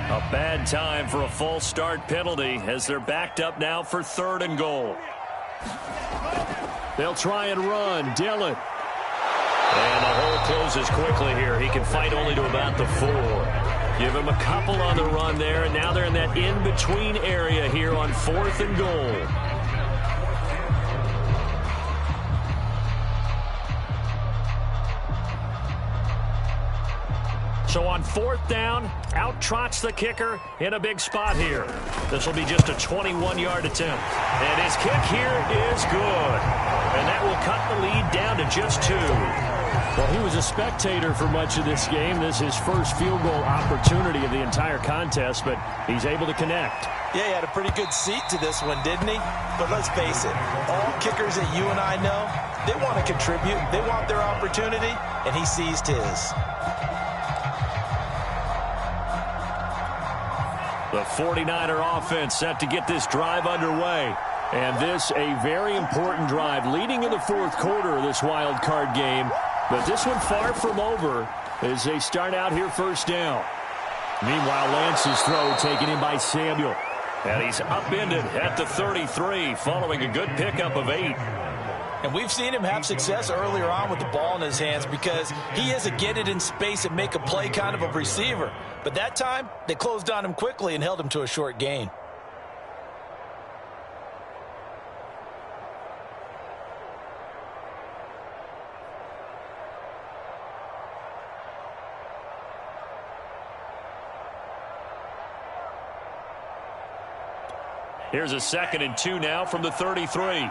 A bad time for a false start penalty as they're backed up now for third and goal. They'll try and run. Dillon. And the hole closes quickly here. He can fight only to about the 4. Give him a couple on the run there, and now they're in that in-between area here on fourth and goal. So on fourth down, out trots the kicker in a big spot here. This will be just a 21-yard attempt. And his kick here is good. And that will cut the lead down to just 2. Well, he was a spectator for much of this game. This is his first field goal opportunity of the entire contest, but he's able to connect. Yeah, he had a pretty good seat to this one, didn't he? But let's face it, all kickers that you and I know, they want to contribute. They want their opportunity, and he seized his. The 49er offense set to get this drive underway. And this a very important drive leading in the fourth quarter of this wild card game. But this one far from over as they start out here first down. Meanwhile, Lance's throw taken in by Samuel. And he's upended at the 33 following a good pickup of 8. And we've seen him have success earlier on with the ball in his hands because he is a get it in space and make a play kind of a receiver. But that time, they closed on him quickly and held him to a short gain. Here's a 2nd and 2 now from the 33.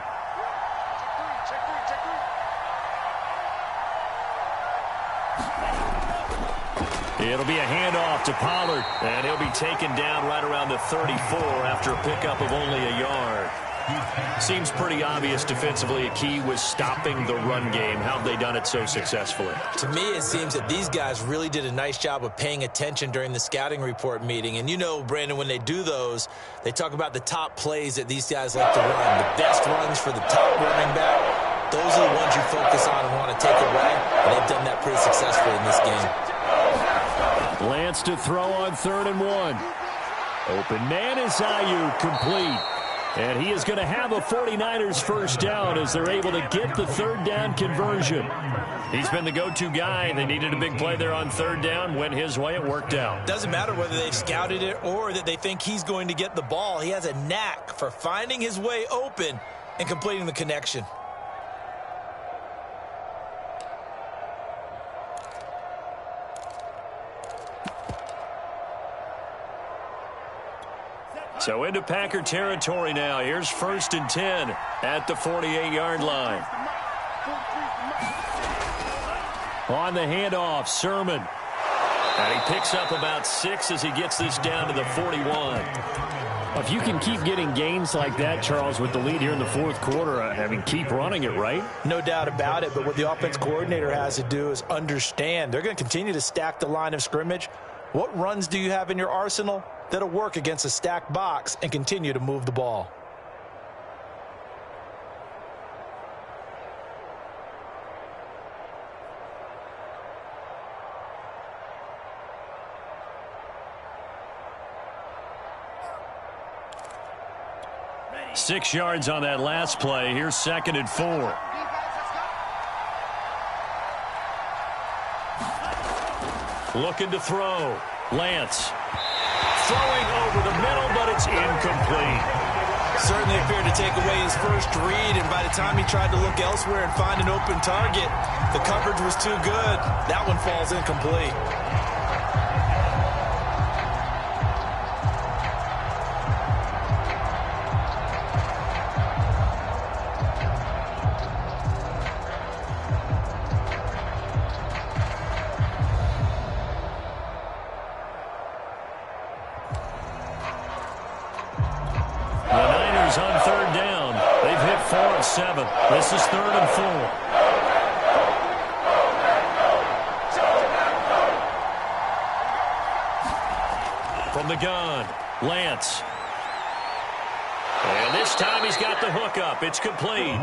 It'll be a handoff to Pollard, and he'll be taken down right around the 34 after a pickup of only a yard. Seems pretty obvious defensively a key was stopping the run game. How have they done it so successfully? To me, it seems that these guys really did a nice job of paying attention during the scouting report meeting. And you know, Brandon, when they do those, they talk about the top plays that these guys like to run. The best runs for the top running back. Those are the ones you focus on and want to take away. And they've done that pretty successfully in this game. Lance to throw on 3rd and 1. Open man is Ayuk, complete. And he is going to have a 49ers first down as they're able to get the 3rd down conversion. He's been the go-to guy. They needed a big play there on 3rd down. Went his way. It worked out. Doesn't matter whether they've scouted it or that they think he's going to get the ball. He has a knack for finding his way open and completing the connection. So into Packer territory now. Here's 1st and 10 at the 48-yard line. On the handoff, Sermon. And he picks up about 6 as he gets this down to the 41. If you can keep getting gains like that, Charles, with the lead here in the fourth quarter, I mean, keep running it, right? No doubt about it, but what the offense coordinator has to do is understand they're going to continue to stack the line of scrimmage. What runs do you have in your arsenal that'll work against a stacked box and continue to move the ball? Six yards on that last play. Here's 2nd and 4. Looking to throw. Lance. Throwing over the middle, but it's incomplete. Certainly appeared to take away his first read, and by the time he tried to look elsewhere and find an open target, the coverage was too good. That one falls incomplete. On 3rd down. They've hit 4 of 7. This is 3rd and 4. From the gun, Lance. And this time he's got the hook up. It's complete.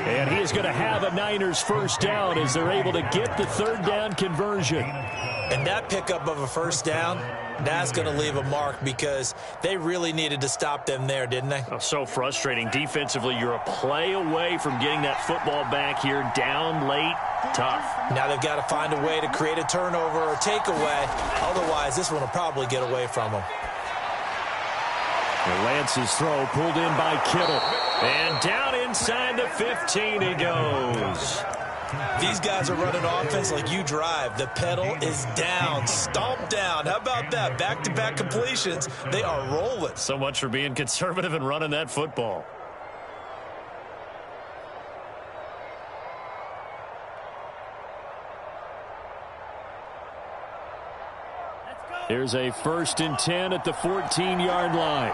And he is going to have a Niners first down as they're able to get the 3rd down conversion. And that pickup of a first down, that's going to leave a mark because they really needed to stop them there, didn't they? Oh, so frustrating. Defensively, you're a play away from getting that football back here down late. Tough. Now they've got to find a way to create a turnover or takeaway. Otherwise, this one will probably get away from them. And Lance's throw pulled in by Kittle. And down inside the 15 he goes. These guys are running offense like you drive. The pedal is down, stomped down. How about that? Back-to-back completions. They are rolling. So much for being conservative and running that football. Here's a 1st and 10 at the 14-yard line.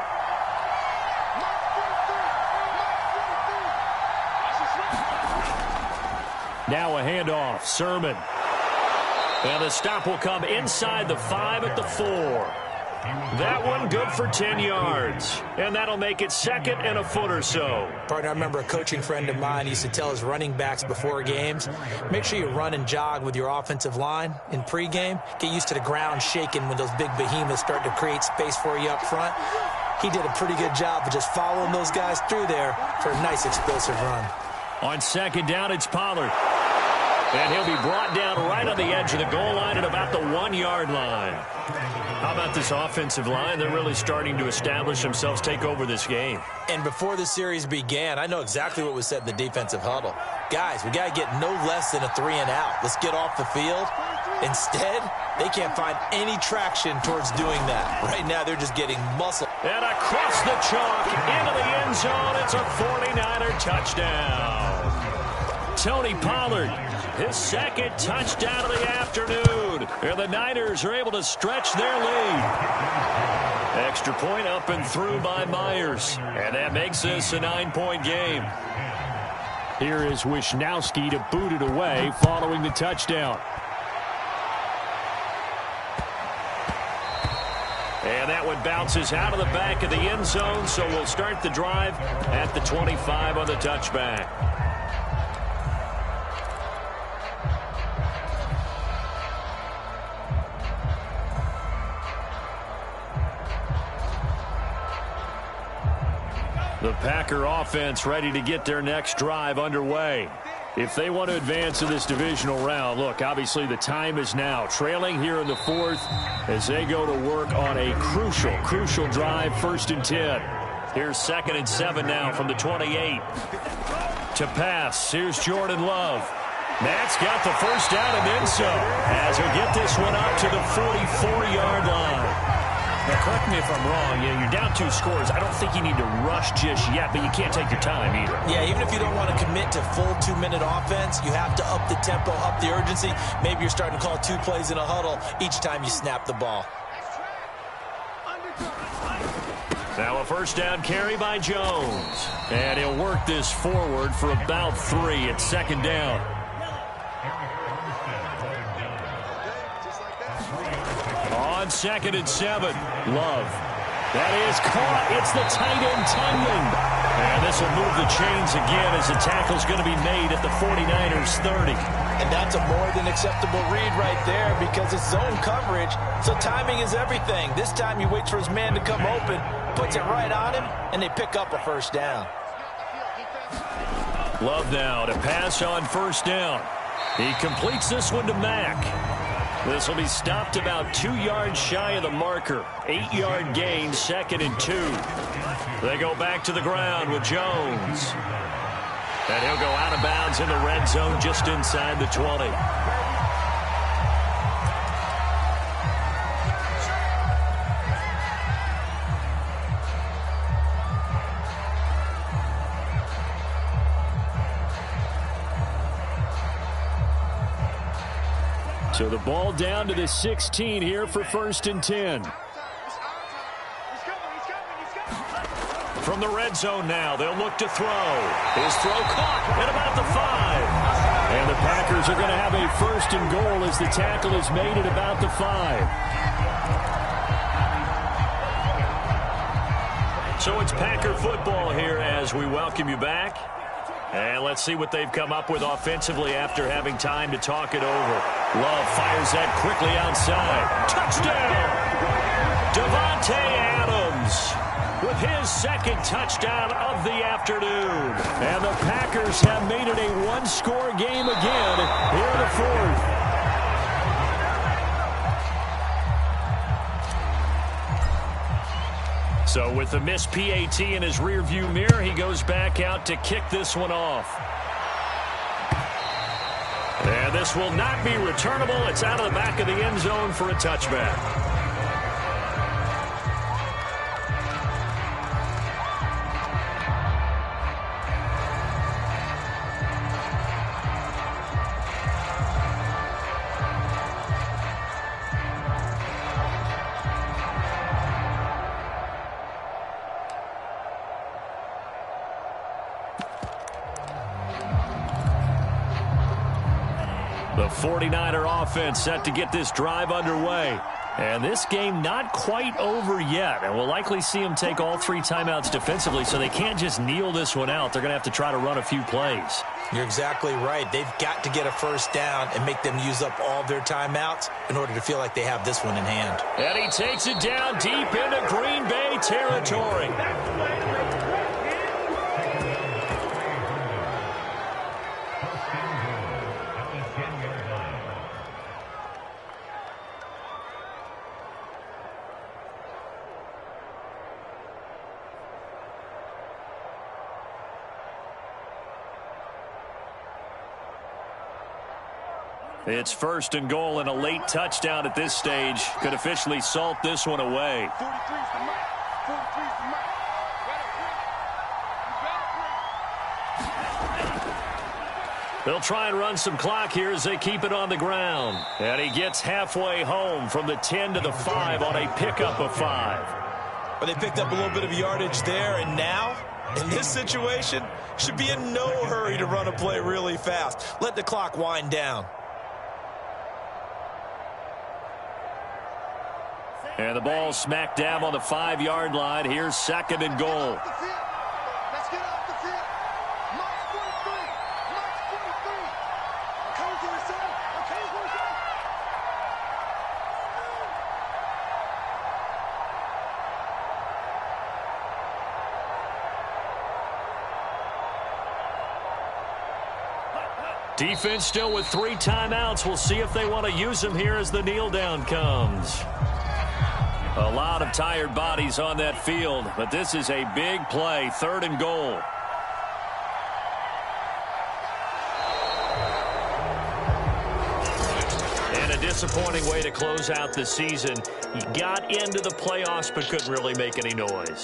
Now a handoff. Sermon. And the stop will come inside the 5 at the 4. That one good for 10 yards. And that'll make it 2nd and a foot or so. Partner, I remember a coaching friend of mine used to tell his running backs before games, make sure you run and jog with your offensive line in pregame. Get used to the ground shaking when those big behemoths start to create space for you up front. He did a pretty good job of just following those guys through there for a nice explosive run. On 2nd down, it's Pollard. And he'll be brought down right on the edge of the goal line at about the 1-yard line. How about this offensive line? They're really starting to establish themselves, take over this game. And before the series began, I know exactly what was said in the defensive huddle. Guys, we got to get no less than a 3-and-out. Let's get off the field. Instead, they can't find any traction towards doing that. Right now, they're just getting muscle. And across the chalk, into the end zone, it's a 49er touchdown. Tony Pollard, his 2nd touchdown of the afternoon. And the Niners are able to stretch their lead. Extra point up and through by Myers. And that makes this a 9-point game. Here is Wisnowski to boot it away following the touchdown. And that one bounces out of the back of the end zone, so we'll start the drive at the 25 on the touchback. The Packer offense ready to get their next drive underway. If they want to advance in this divisional round, look, obviously the time is now. Trailing here in the 4th as they go to work on a crucial drive, 1st and 10. Here's 2nd and 7 now from the 28. To pass, here's Jordan Love. Matt's got the first down and then some, as he'll get this one up to the 44-yard line. Now, correct me if I'm wrong. You're down 2 scores. I don't think you need to rush just yet, but you can't take your time either. Yeah, even if you don't want to commit to full 2-minute offense, you have to up the tempo, up the urgency. Maybe you're starting to call 2 plays in a huddle each time you snap the ball. Now a first down carry by Jones. And he'll work this forward for about 3 at second down. On 2nd and 7, Love. That is caught. It's the tight end tumbling. And this will move the chains again as the tackle's going to be made at the 49ers 30. And that's a more than acceptable read right there because it's zone coverage, so timing is everything. This time he waits for his man to come open, puts it right on him, and they pick up a first down. Love now to pass on first down. He completes this one to Mack. This will be stopped about 2 yards shy of the marker. 8-yard gain, 2nd and 2. They go back to the ground with Jones. And he'll go out of bounds in the red zone just inside the 20. So the ball down to the 16 here for 1st and 10. From the red zone now, they'll look to throw. His throw caught at about the 5. And the Packers are going to have a 1st and goal as the tackle is made at about the 5. So it's Packer football here as we welcome you back. And let's see what they've come up with offensively after having time to talk it over. Love fires that quickly outside. Touchdown! Davante Adams with his 2nd touchdown of the afternoon. And the Packers have made it a 1-score game again here in the 4th. So with the missed PAT in his rearview mirror, he goes back out to kick this one off. And this will not be returnable. It's out of the back of the end zone for a touchback. The 49er offense set to get this drive underway. And this game not quite over yet. And we'll likely see them take all 3 timeouts defensively, so they can't just kneel this one out. They're going to have to try to run a few plays. You're exactly right. They've got to get a first down and make them use up all their timeouts in order to feel like they have this one in hand. And he takes it down deep into Green Bay territory. It's 1st and goal, and a late touchdown at this stage could officially salt this one away. They'll try and run some clock here as they keep it on the ground. And he gets halfway home from the 10 to the 5 on a pickup of 5. But they picked up a little bit of yardage there, and now, in this situation, should be in no hurry to run a play really fast. Let the clock wind down. And the ball smack dab on the 5-yard line. Here's 2nd and goal. Let's get off the field. Mark 43. Mark 43. Come to the side. Okay, go. Defense still with 3 timeouts. We'll see if they want to use them here as the kneel down comes. A lot of tired bodies on that field, but this is a big play, 3rd and goal. And a disappointing way to close out the season. He got into the playoffs but couldn't really make any noise.